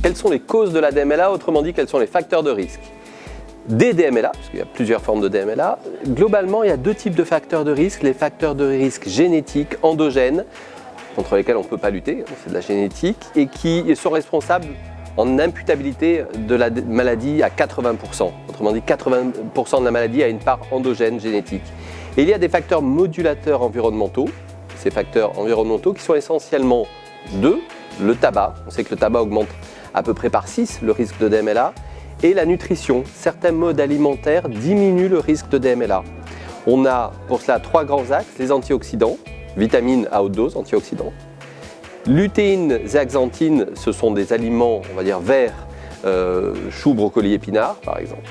Quelles sont les causes de la DMLA? Autrement dit, quels sont les facteurs de risque des DMLA, parce qu'il y a plusieurs formes de DMLA. Globalement, il y a deux types de facteurs de risque. Les facteurs de risque génétiques endogènes, contre lesquels on ne peut pas lutter, c'est de la génétique, et qui sont responsables en imputabilité de la maladie à 80%. Autrement dit, 80% de la maladie a une part endogène génétique. Et il y a des facteurs modulateurs environnementaux, ces facteurs environnementaux qui sont essentiellement deux, le tabac, on sait que le tabac augmente à peu près par 6 le risque de DMLA, et la nutrition. Certains modes alimentaires diminuent le risque de DMLA. On a pour cela 3 grands axes, les antioxydants, vitamines à haute dose, antioxydants. Lutéine, zeaxanthine, ce sont des aliments, on va dire, verts, choux, brocolis, épinards, par exemple.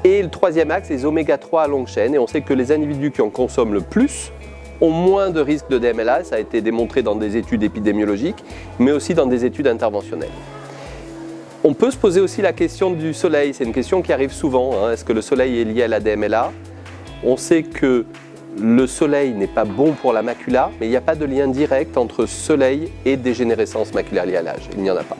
Et le troisième axe, les oméga 3 à longue chaîne. Et on sait que les individus qui en consomment le plus ont moins de risque de DMLA. Ça a été démontré dans des études épidémiologiques, mais aussi dans des études interventionnelles. On peut se poser aussi la question du soleil. C'est une question qui arrive souvent. Est-ce que le soleil est lié à la DMLA? On sait que le soleil n'est pas bon pour la macula, mais il n'y a pas de lien direct entre soleil et dégénérescence maculaire liée à l'âge. Il n'y en a pas.